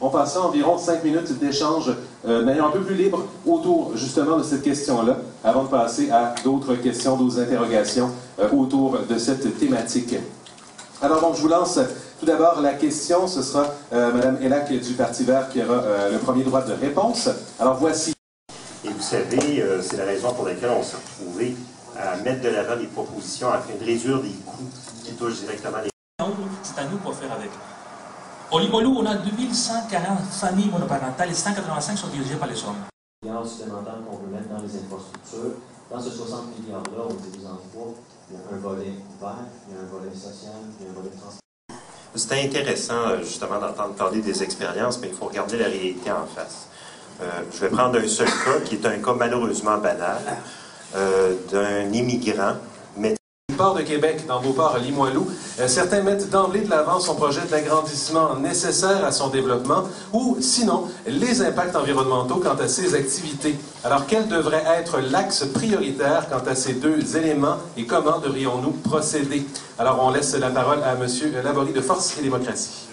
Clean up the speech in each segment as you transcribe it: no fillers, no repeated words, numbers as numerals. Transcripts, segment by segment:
On passera environ 5 minutes d'échange de manière un peu plus libre autour justement de cette question-là, avant de passer à d'autres questions, d'autres interrogations autour de cette thématique. Alors donc, je vous lance tout d'abord la question. Ce sera Mme Elac du Parti vert qui aura le premier droit de réponse. Alors voici. Et vous savez, c'est la raison pour laquelle on s'est retrouvé à mettre de l'avant des propositions afin de réduire des coûts qui touchent directement les... C'est à nous pour faire avec. Au Limoilou, on a 2140 familles monoparentales et 185 sont dirigées par les hommes. Les milliards supplémentaires qu'on veut mettre dans les infrastructures, dans ce 60 milliards-là, on divise en trois. Il y a un volet vert, il y a un volet social, il y a un volet transport. C'était intéressant, justement, d'entendre parler des expériences, mais il faut regarder la réalité en face. Je vais prendre un seul cas, qui est un cas malheureusement banal, d'un immigrant. Port de Québec, dans Beauport-Limoilou, certains mettent d'emblée de l'avant son projet d'agrandissement nécessaire à son développement ou, sinon, les impacts environnementaux quant à ses activités. Alors, quel devrait être l'axe prioritaire quant à ces deux éléments et comment devrions-nous procéder? Alors, on laisse la parole à M. Laborie de Force et Démocratie.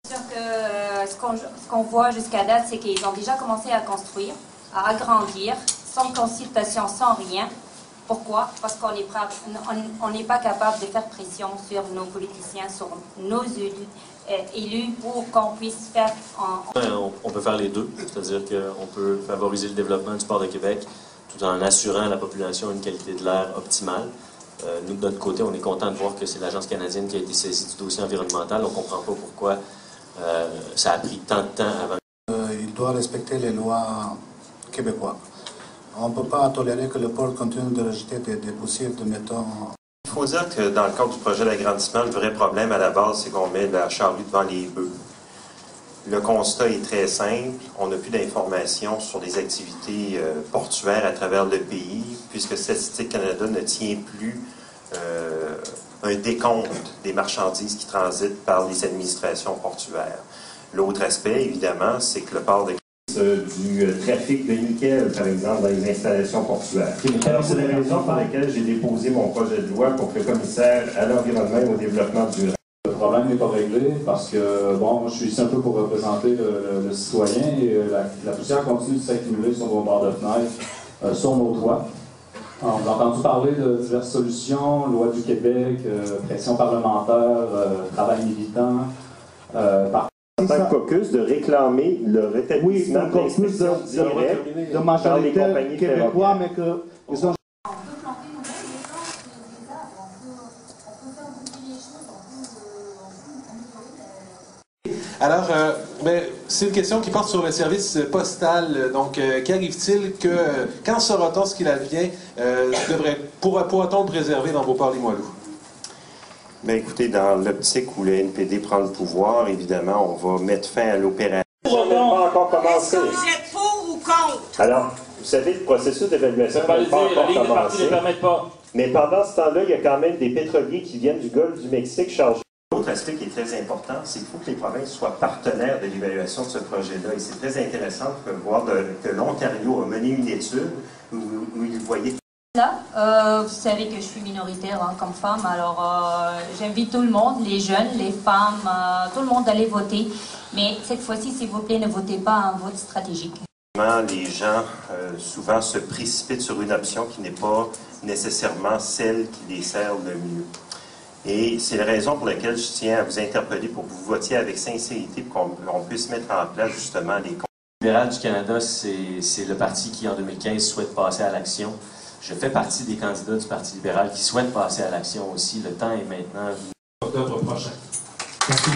Ce qu'on voit jusqu'à date, c'est qu'ils ont déjà commencé à construire, à agrandir, sans consultation, sans rien. Pourquoi? Parce qu'on n'est pas capable de faire pression sur nos politiciens, sur nos élus pour qu'on puisse faire... On peut faire les deux, c'est-à-dire qu'on peut favoriser le développement du port de Québec tout en assurant à la population une qualité de l'air optimale. Nous, de notre côté, on est content de voir que c'est l'Agence canadienne qui a été saisie du dossier environnemental. On ne comprend pas pourquoi ça a pris tant de temps avant. Il doit respecter les lois québécoises. On ne peut pas tolérer que le port continue de rejeter des poussières de métaux. Il faut dire que dans le cadre du projet d'agrandissement, le vrai problème à la base, c'est qu'on met la charrue devant les bœufs. Le constat est très simple. On n'a plus d'informations sur les activités portuaires à travers le pays, puisque Statistique Canada ne tient plus un décompte des marchandises qui transitent par les administrations portuaires. L'autre aspect, évidemment, c'est que le port de du trafic de nickel, par exemple, dans les installations portuaires. Alors, c'est la raison pour laquelle j'ai déposé mon projet de loi pour que le commissaire à l'environnement et au développement durable. Le problème n'est pas réglé parce que, bon, moi, je suis ici un peu pour représenter le citoyen et la poussière continue de s'accumuler sur nos bords de fenêtre, sur nos toits. Alors, on a entendu parler de diverses solutions, loi du Québec, pression parlementaire, travail militant, En tant que caucus, de réclamer le rétablissement de l'inspection directe de majorité par les compagnies québécois, mais que ils ont... On peut planter nous-mêmes des arbres, on peut faire bouger les choses, Alors, c'est une question qui porte sur le service postal. Donc, qu'arrive-t-il que, quand saura-t-on ce qu'il advient, pourra-t-on le préserver dans Beauport-Limoilou? Bien, écoutez, dans l'optique où le NPD prend le pouvoir, évidemment, on va mettre fin à l'opération. On n'a pas encore commencé. Est-ce que vous êtes pour ou contre? Alors, vous savez, le processus d'évaluation n'est pas encore commencé. Mais pendant ce temps-là, il y a quand même des pétroliers qui viennent du golfe du Mexique chargés. L'autre aspect qui est très important, c'est qu'il faut que les provinces soient partenaires de l'évaluation de ce projet-là. Et c'est très intéressant de voir que l'Ontario a mené une étude où il voyait... Là, vous savez que je suis minoritaire comme femme, alors j'invite tout le monde, les jeunes, les femmes, tout le monde à aller voter. Mais cette fois-ci, s'il vous plaît, ne votez pas un vote stratégique. Les gens souvent se précipitent sur une option qui n'est pas nécessairement celle qui les sert le mieux. Et c'est la raison pour laquelle je tiens à vous interpeller pour que vous votiez avec sincérité pour qu'on puisse mettre en place justement les... Le libéral du Canada, c'est le parti qui, en 2015, souhaite passer à l'action. Je fais partie des candidats du Parti libéral qui souhaitent passer à l'action aussi. Le temps est maintenant. Octobre prochain. Merci.